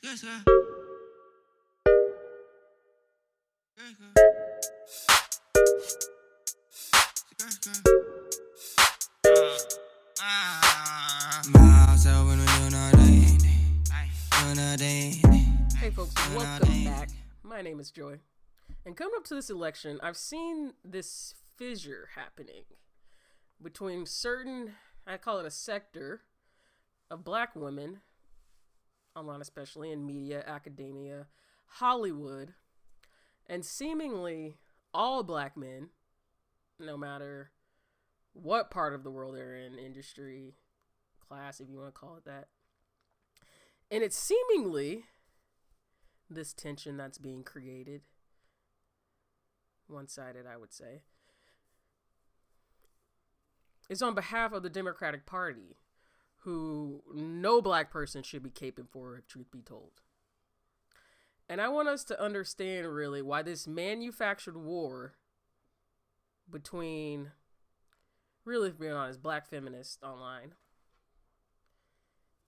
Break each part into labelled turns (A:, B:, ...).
A: Hey folks, welcome back. My name is Joy. And coming up to this election, I've seen this fissure happening between certain, I call it a sector, of black women, online especially, in media, academia, Hollywood, and seemingly all black men, no matter what part of the world they're in, industry, class, if you want to call it that. And it's seemingly this tension that's being created, one-sided, I would say, is on behalf of the Democratic Party, who no black person should be caping for, if truth be told. And I want us to understand, really, why this manufactured war between, really, to be honest, black feminists online,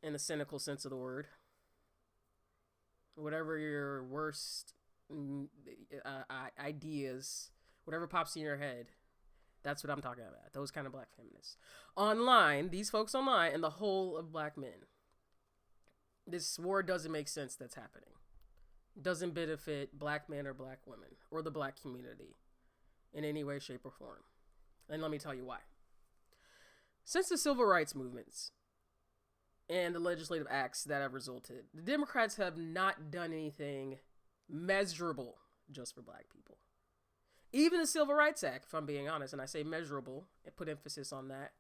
A: in the cynical sense of the word, whatever your worst ideas, whatever pops in your head, that's what I'm talking about. Those kind of black feminists. Online, these folks online, and the whole of black men. This war doesn't make sense that's happening. Doesn't benefit black men or black women or the black community in any way, shape, or form. And let me tell you why. Since the civil rights movements and the legislative acts that have resulted, the Democrats have not done anything measurable just for black people. Even the Civil Rights Act, if I'm being honest, and I say measurable and put emphasis on that,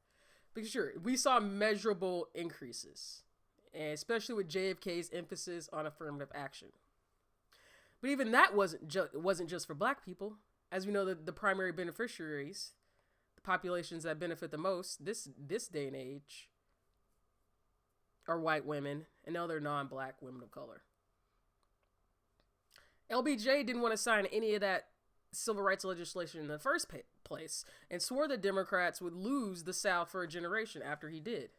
A: because sure, we saw measurable increases, and especially with JFK's emphasis on affirmative action. But even that wasn't just for black people. As we know, the primary beneficiaries, the populations that benefit the most this day and age, are white women and other non-black women of color. LBJ didn't want to sign any of that civil rights legislation in the first place and swore the Democrats would lose the South for a generation after he did.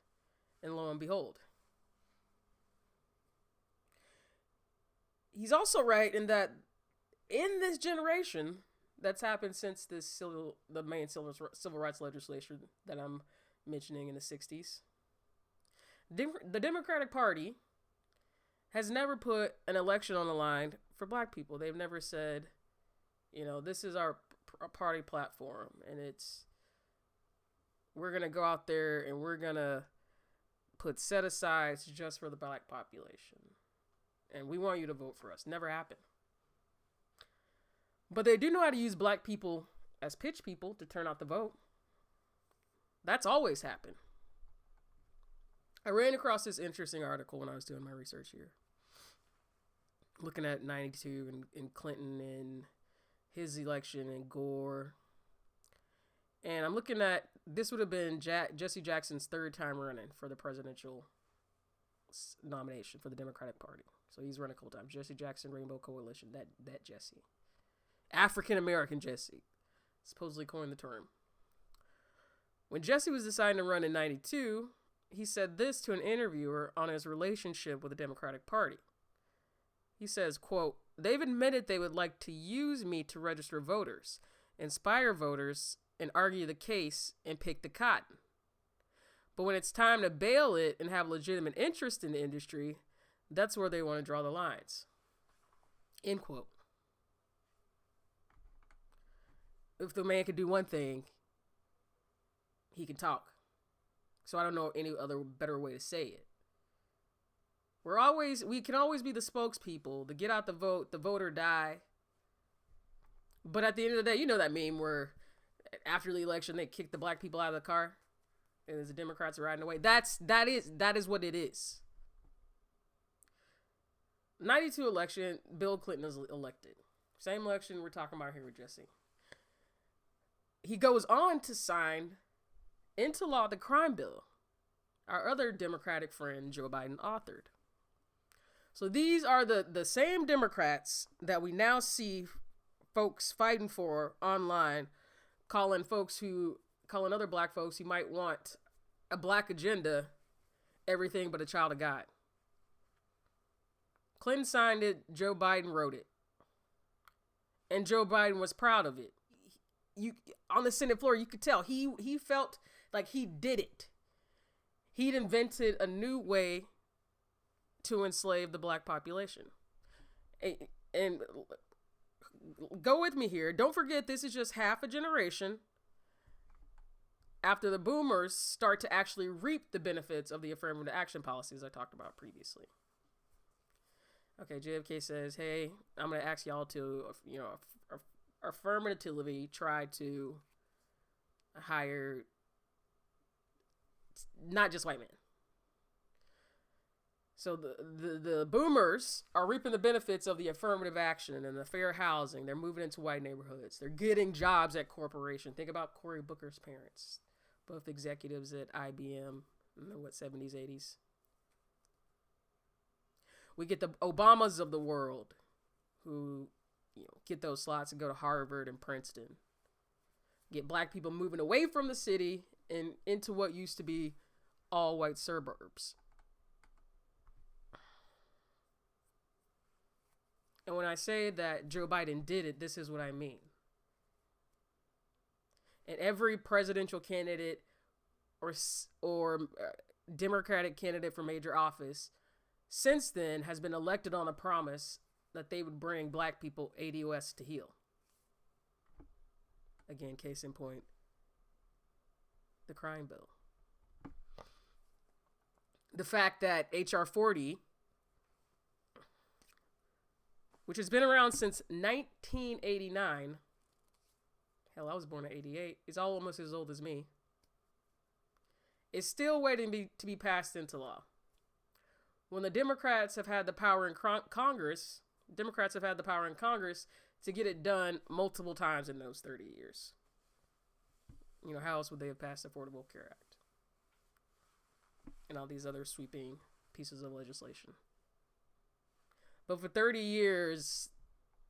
A: And lo and behold. He's also right in that in this generation that's happened since the main civil rights legislation that I'm mentioning in the 60s, the Democratic Party has never put an election on the line for black people. They've never said, this is our party platform, and we're going to go out there and we're going to put set-asides just for the black population. And we want you to vote for us. Never happened. But they do know how to use black people as pitch people to turn out the vote. That's always happened. I ran across this interesting article when I was doing my research here, looking at 92 and Clinton and his election and Gore. And I'm looking at, this would have been Jesse Jackson's third time running for the presidential nomination for the Democratic Party. So he's run a couple times. Jesse Jackson, Rainbow Coalition, that Jesse. African-American Jesse, supposedly coined the term. When Jesse was deciding to run in 92, he said this to an interviewer on his relationship with the Democratic Party. He says, quote, "They've admitted they would like to use me to register voters, inspire voters, and argue the case and pick the cotton. But when it's time to bail it and have legitimate interest in the industry, that's where they want to draw the lines." End quote. If the man could do one thing, he can talk. So I don't know any other better way to say it. We can always be the spokespeople, the get out the vote or die. But at the end of the day, you know that meme where after the election they kick the black people out of the car and the Democrats are riding away. That is what it is. 92 election, Bill Clinton is elected. Same election we're talking about here with Jesse. He goes on to sign into law the crime bill our other Democratic friend Joe Biden authored. So these are the same Democrats that we now see folks fighting for online, calling other black folks who might want a black agenda everything but a child of God. Clinton signed it. Joe Biden wrote it. And Joe Biden was proud of it. You on the Senate floor, you could tell he felt like he did it. He'd invented a new way to enslave the black population. And go with me here. Don't forget, this is just half a generation after the boomers start to actually reap the benefits of the affirmative action policies I talked about previously. Okay, JFK says, hey, I'm going to ask y'all to, affirmatively try to hire not just white men. So the boomers are reaping the benefits of the affirmative action and the fair housing. They're moving into white neighborhoods. They're getting jobs at corporation. Think about Cory Booker's parents, both executives at IBM in the 70s, 80s. We get the Obamas of the world who get those slots and go to Harvard and Princeton. Get black people moving away from the city and into what used to be all white suburbs. And when I say that Joe Biden did it, this is what I mean. And every presidential candidate or Democratic candidate for major office since then has been elected on a promise that they would bring black people ADOS to heal. Again, case in point, the crime bill. The fact that H.R. 40, which has been around since 1989. Hell, I was born in 88. It's almost as old as me. It's still waiting to be passed into law. When the Democrats have had the power in Congress, to get it done multiple times in those 30 years. How else would they have passed the Affordable Care Act? And all these other sweeping pieces of legislation. But for 30 years,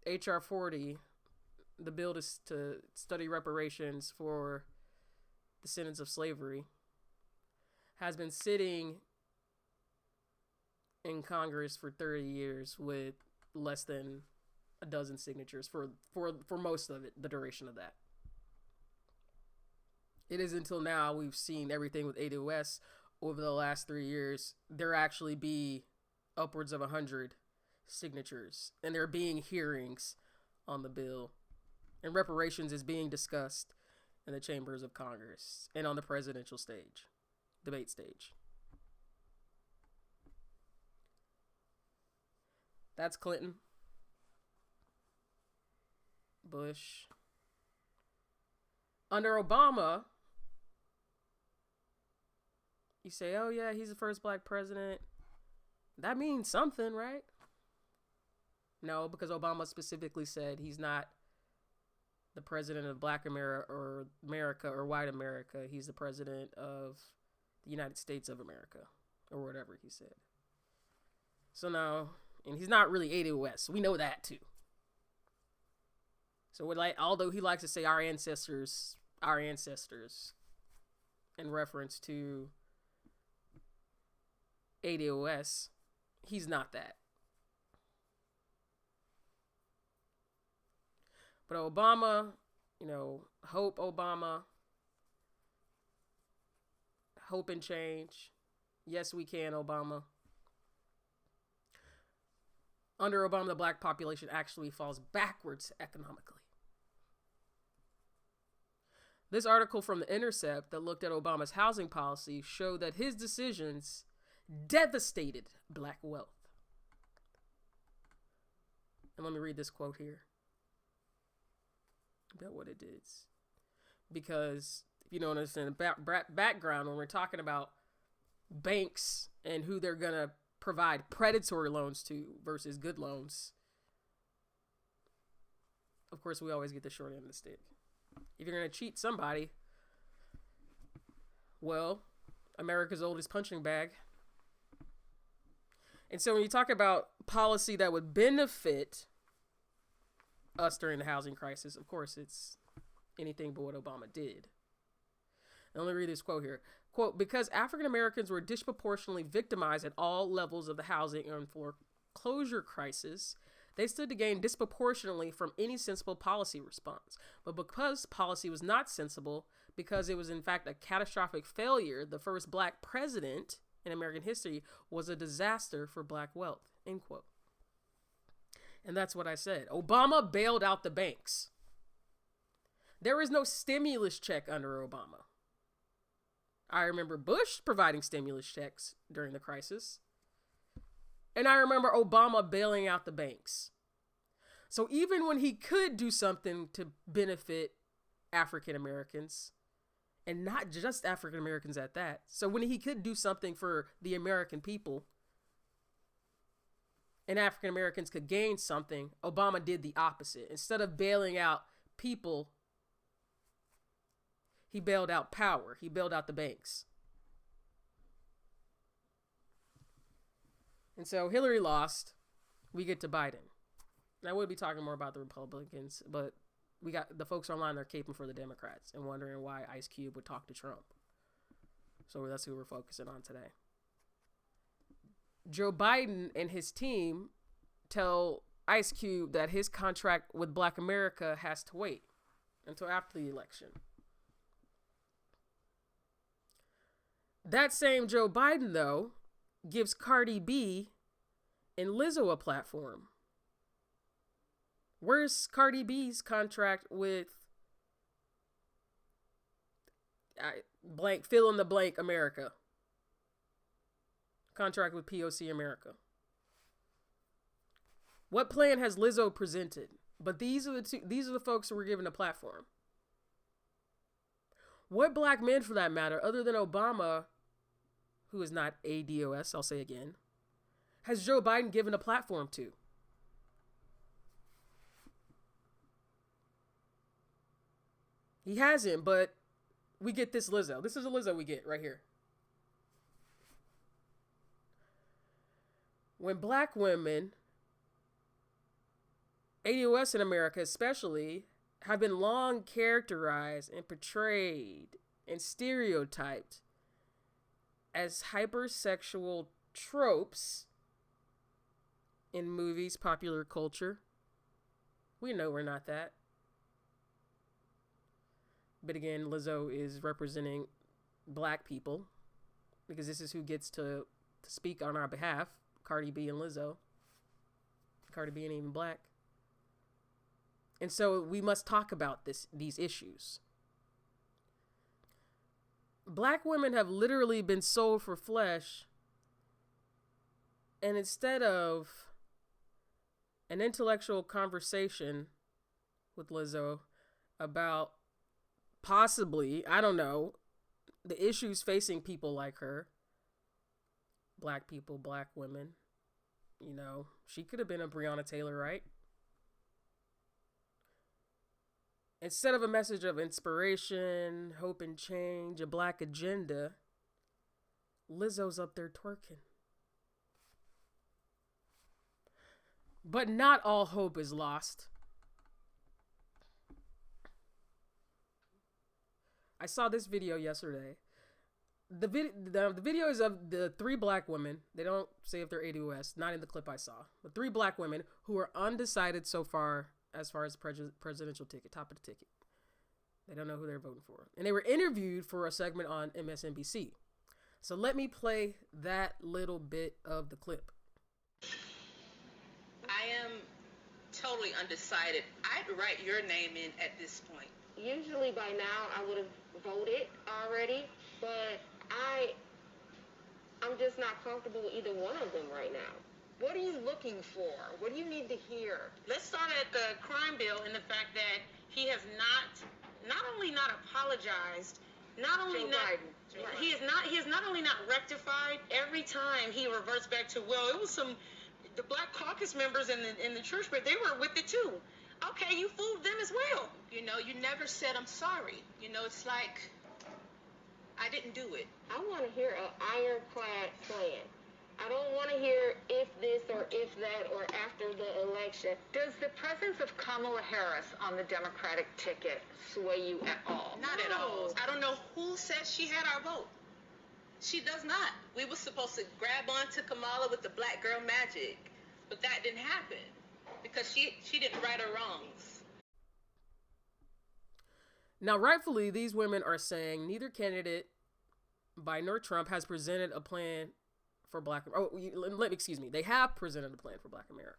A: H.R. 40, the bill to study reparations for the descendants of slavery, has been sitting in Congress for 30 years with less than a dozen signatures for most of it, the duration of that. It is until now we've seen everything with ADOS over the last 3 years. There actually be upwards of 100 signatures, and there being hearings on the bill, and reparations is being discussed in the chambers of Congress and on the presidential stage, debate stage. That's Clinton, Bush. Under Obama, you say, oh yeah, he's the first black president. That means something, right? No, because Obama specifically said he's not the president of Black America or white America. He's the president of the United States of America, or whatever he said. So now, and he's not really ADOS. We know that too. So although he likes to say our ancestors, in reference to ADOS, he's not that. But Obama, hope Obama, hope and change. Yes, we can, Obama. Under Obama, the black population actually falls backwards economically. This article from The Intercept that looked at Obama's housing policy showed that his decisions devastated black wealth. And let me read this quote here about what it is. Because if you don't understand the background, when we're talking about banks and who they're going to provide predatory loans to versus good loans, of course, we always get the short end of the stick. If you're going to cheat somebody, well, America's oldest punching bag. And so when you talk about policy that would benefit us during the housing crisis, of course, it's anything but what Obama did. And let me read this quote here. Quote, because African Americans were disproportionately victimized at all levels of the housing and closure crisis, they stood to gain disproportionately from any sensible policy response. But because policy was not sensible, because it was in fact a catastrophic failure, the first black president in American history was a disaster for black wealth, end quote. And that's what I said. Obama bailed out the banks. There is no stimulus check under Obama. I remember Bush providing stimulus checks during the crisis. And I remember Obama bailing out the banks. So even when he could do something to benefit African Americans, and not just African Americans at that, so when he could do something for the American people, and African Americans could gain something, Obama did the opposite. Instead of bailing out people, he bailed out power. He bailed out the banks. And so Hillary lost. We get to Biden. And I would be talking more about the Republicans, but we got the folks online, they're caping for the Democrats and wondering why Ice Cube would talk to Trump. So that's who we're focusing on today. Joe Biden and his team tell Ice Cube that his contract with Black America has to wait until after the election. That same Joe Biden, though, gives Cardi B and Lizzo a platform. Where's Cardi B's contract with blank, fill in the blank America? Contract with POC America. What plan has Lizzo presented? But these are the folks who were given a platform. What black men, for that matter, other than Obama, who is not ADOS, I'll say again, has Joe Biden given a platform to? He hasn't, but we get this Lizzo. This is a Lizzo we get right here. When black women, ADOS in America especially, have been long characterized and portrayed and stereotyped as hypersexual tropes in movies, popular culture, we know we're not that. But again, Lizzo is representing black people because this is who gets to speak on our behalf. Cardi B and Lizzo. Cardi B ain't even black. And so we must talk about these issues. Black women have literally been sold for flesh. And instead of an intellectual conversation with Lizzo about possibly, I don't know, the issues facing people like her, black people, black women, you know, she could have been a Breonna Taylor, right? Instead of a message of inspiration, hope and change, a black agenda, Lizzo's up there twerking. But not all hope is lost. I saw this video yesterday. The video is of the 3 black women. They don't say if they're ADOS, not in the clip I saw. But 3 black women who are undecided so far as presidential ticket, top of the ticket. They don't know who they're voting for. And they were interviewed for a segment on MSNBC. So let me play that little bit of the clip.
B: I am totally undecided. I'd write your name in at this point.
C: Usually by now I would have voted already, but I'm just not comfortable with either one of them right now.
B: What are you looking for? What do you need to hear? Let's start at the crime bill and the fact that he has not only not apologized, not only he has not only not rectified. Every time he reverts back to, well, it was the Black Caucus members in the church, but they were with it too. Okay, you fooled them as well. You know, you never said I'm sorry. You know, it's like I didn't do it.
C: I want to hear an ironclad plan. I don't want to hear if this or if that or after the election.
D: Does the presence of Kamala Harris on the Democratic ticket sway you at all?
B: Not at all. I don't know who said she had our vote. She does not. We were supposed to grab onto Kamala with the black girl magic. But that didn't happen because she didn't right her wrongs.
A: Now, rightfully, these women are saying neither candidate, Biden nor Trump, has presented a plan for Black. Excuse me. They have presented a plan for Black America,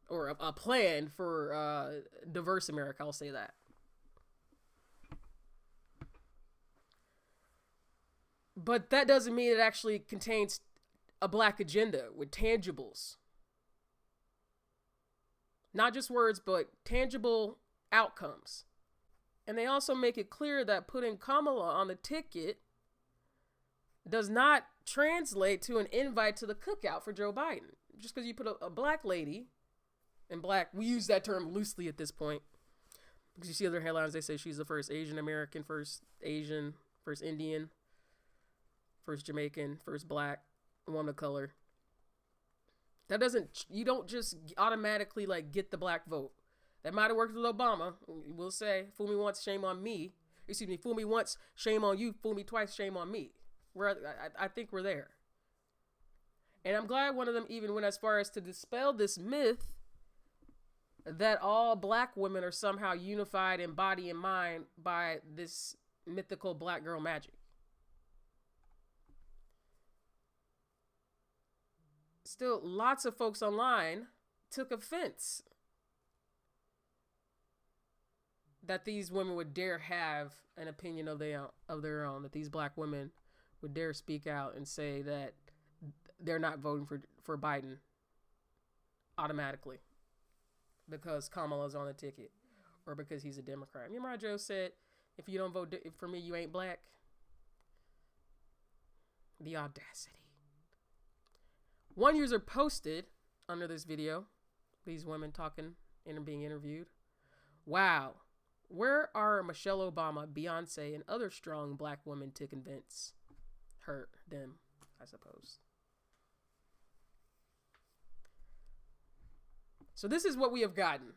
A: or a plan for diverse America. I'll say that. But that doesn't mean it actually contains a Black agenda with tangibles. Not just words, but tangible outcomes. And they also make it clear that putting Kamala on the ticket does not translate to an invite to the cookout for Joe Biden. Just because you put a Black lady, and Black, we use that term loosely at this point, because you see other headlines, they say she's the first Asian American, first Asian, first Indian, first Jamaican, first Black woman of color. That doesn't, you don't just automatically like get the Black vote. That might have worked with Obama. We'll say, fool me once, shame on me. Excuse me, fool me once, shame on you. Fool me twice, shame on me. I think we're there. And I'm glad one of them even went as far as to dispel this myth that all Black women are somehow unified in body and mind by this mythical Black girl magic. Still, lots of folks online took offense that these women would dare have an opinion of their own, that these Black women would dare speak out and say that they're not voting for Biden automatically because Kamala's on the ticket or because he's a Democrat. Remember how Joe said, if you don't vote for me, you ain't Black? The audacity. One user posted under this video, these women talking and being interviewed, wow, where are Michelle Obama, Beyonce, and other strong Black women to convince them, I suppose. So this is what we have gotten.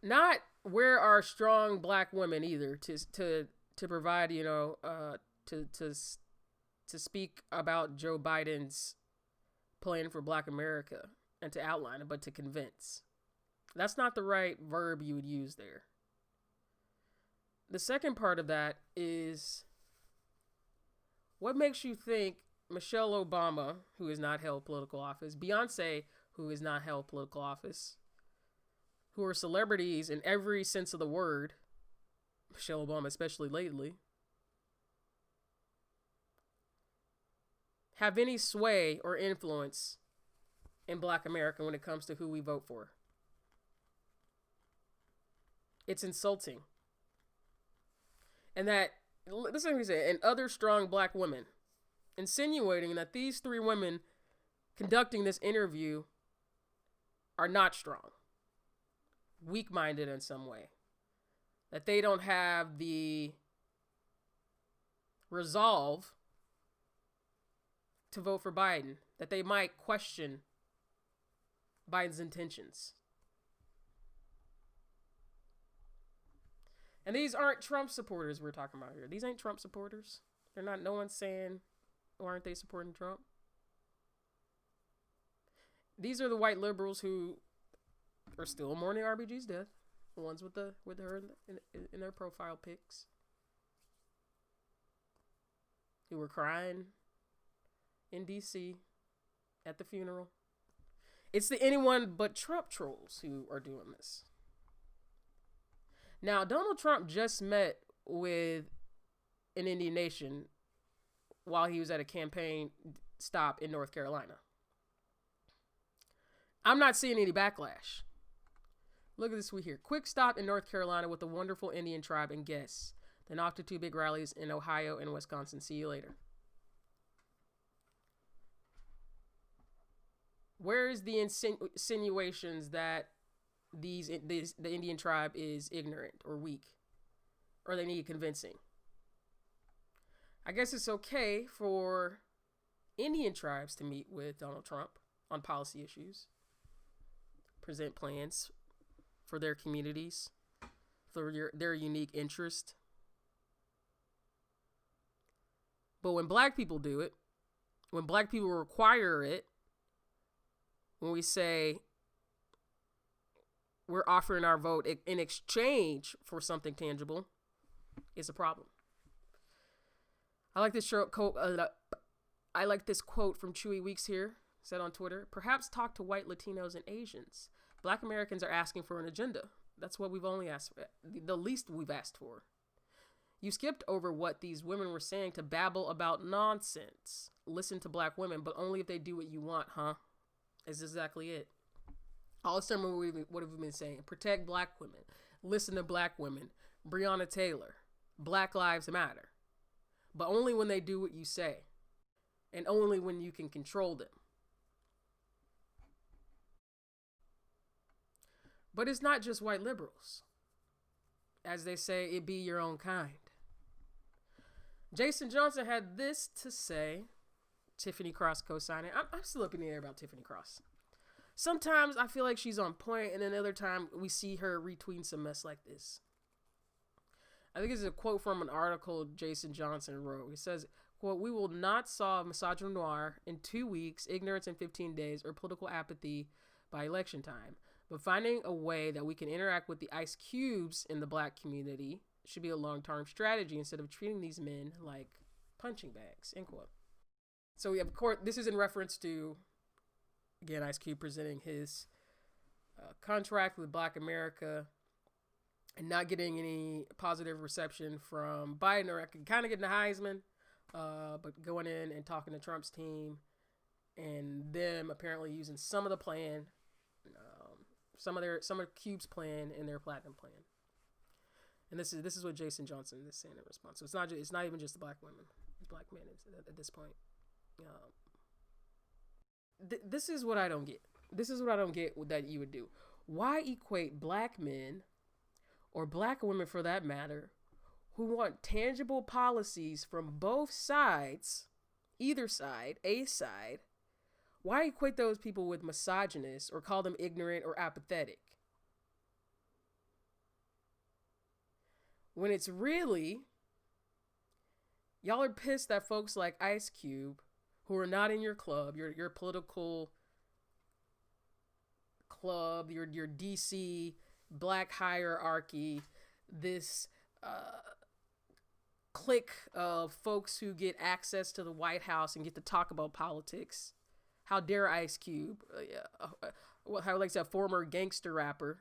A: Not where are strong Black women either to provide, to speak about Joe Biden's plan for Black America and to outline it, but to convince. That's not the right verb you would use there. The second part of that is, what makes you think Michelle Obama, who has not held political office, Beyonce, who has not held political office, who are celebrities in every sense of the word, Michelle Obama especially lately, have any sway or influence in Black America when it comes to who we vote for? It's insulting. And that, listen to me say, and other strong Black women, insinuating that these three women conducting this interview are not strong, weak-minded in some way, that they don't have the resolve to vote for Biden, that they might question Biden's intentions. And these aren't Trump supporters we're talking about here. These ain't Trump supporters. They're not, no one's saying, why aren't they supporting Trump? These are the white liberals who are still mourning RBG's death. The ones with her in their profile pics. Who were crying in DC at the funeral. It's the anyone but Trump trolls who are doing this. Now, Donald Trump just met with an Indian nation while he was at a campaign stop in North Carolina. I'm not seeing any backlash. Look at this tweet here. Quick stop in North Carolina with the wonderful Indian tribe and guests. Then off to two big rallies in Ohio and Wisconsin. See you later. Where is the insinuations that the Indian tribe is ignorant or weak, or they need convincing? I guess it's okay for Indian tribes to meet with Donald Trump on policy issues, present plans for their communities, for their unique interest. But when black people do it, when black people require it, when we say we're offering our vote in exchange for something tangible, it's a problem. I like this quote. I like this quote from Chewy Weeks here, said on Twitter. Perhaps talk to white Latinos and Asians. Black Americans are asking for an agenda. That's what we've only asked for. The least we've asked for. You skipped over what these women were saying to babble about nonsense. Listen to black women, but only if they do what you want, huh? That's exactly it. All the time, what have we been saying? Protect black women. Listen to black women. Breonna Taylor. Black Lives Matter. But only when they do what you say. And only when you can control them. But it's not just white liberals. As they say, it be your own kind. Jason Johnson had this to say. Tiffany Cross co-signing. I'm still up in the air about Tiffany Cross. Sometimes I feel like she's on point, and another time we see her retweeting some mess like this. I think it's a quote from an article Jason Johnson wrote. He says, quote, "We will not solve misogyny noir in 2 weeks, ignorance in 15 days, or political apathy by election time. But finding a way that we can interact with the ice cubes in the black community should be a long-term strategy instead of treating these men like punching bags," end quote. So, of course, this is in reference to, again, Ice Cube presenting his contract with Black America and not getting any positive reception from Biden, or kind of getting the Heisman, but going in and talking to Trump's team and them apparently using some of the plan, some of Cube's plan in their platinum plan. And this is what Jason Johnson is saying in response. So it's not even just the black women, it's black men at this point. This is what I don't get. This is what I don't get that you would do. Why equate black men, or black women for that matter, who want tangible policies from both sides, either side, a side, why equate those people with misogynists or call them ignorant or apathetic? When it's really, y'all are pissed that folks like Ice Cube, who are not in your club, your political club, your DC black hierarchy, this clique of folks who get access to the White House and get to talk about politics. How dare Ice Cube, how like a former gangster rapper,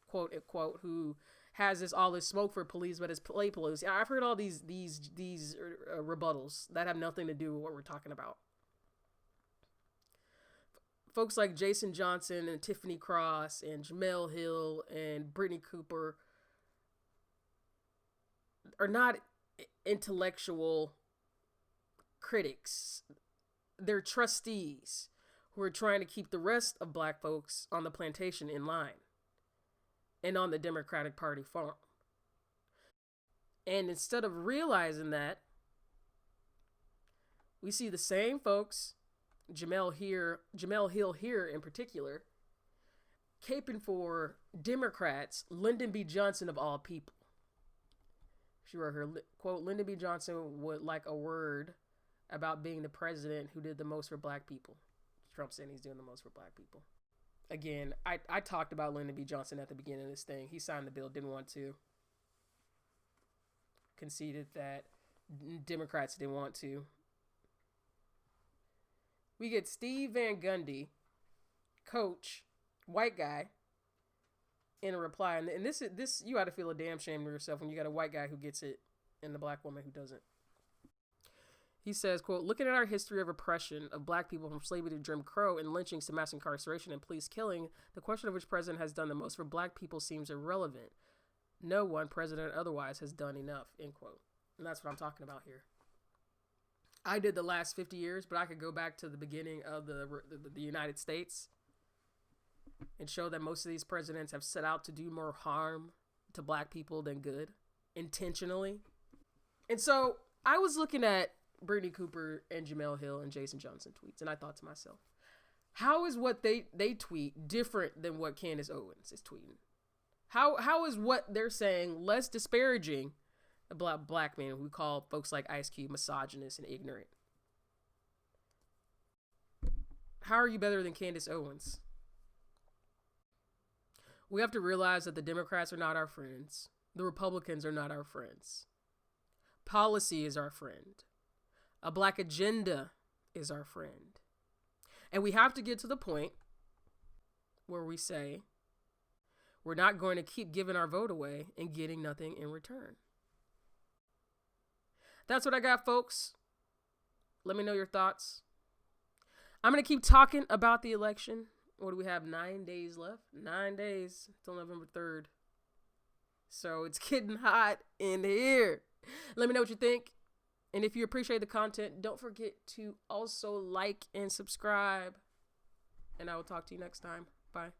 A: quote unquote, who has all this smoke for police, but it's play police. I've heard all these rebuttals that have nothing to do with what we're talking about. Folks like Jason Johnson and Tiffany Cross and Jemele Hill and Brittany Cooper are not intellectual critics. They're trustees who are trying to keep the rest of black folks on the plantation in line and on the Democratic Party farm. And instead of realizing that, we see the same folks, Jemele Hill here in particular, caping for Democrats, Lyndon B. Johnson of all people. She wrote her quote, "Lyndon B. Johnson would like a word about being the president who did the most for black people." Trump saying he's doing the most for black people. Again, I talked about Lyndon B. Johnson at the beginning of this thing. He signed the bill, didn't want to. Conceded that Democrats didn't want to. We get Steve Van Gundy, coach, white guy, in a reply. And this you ought to feel a damn shame to yourself when you got a white guy who gets it and the black woman who doesn't. He says, quote, "Looking at our history of oppression of black people from slavery to Jim Crow and lynchings to mass incarceration and police killing, the question of which president has done the most for black people seems irrelevant. No one, president or otherwise, has done enough," end quote. And that's what I'm talking about here. I did the last 50 years, but I could go back to the beginning of the United States and show that most of these presidents have set out to do more harm to black people than good, intentionally. And so I was looking at Brittany Cooper and Jemele Hill and Jason Johnson tweets, and I thought to myself, how is what they tweet different than what Candace Owens is tweeting? How is what they're saying less disparaging black men. We call folks like Ice Cube misogynist and ignorant. How are you better than Candace Owens? We have to realize that the Democrats are not our friends. The Republicans are not our friends. Policy is our friend. A black agenda is our friend. And we have to get to the point where we say, we're not going to keep giving our vote away and getting nothing in return. That's what I got, folks. Let me know your thoughts. I'm going to keep talking about the election. What do we have? 9 days left? 9 days till November 3rd. So it's getting hot in here. Let me know what you think. And if you appreciate the content, don't forget to also like and subscribe. And I will talk to you next time. Bye.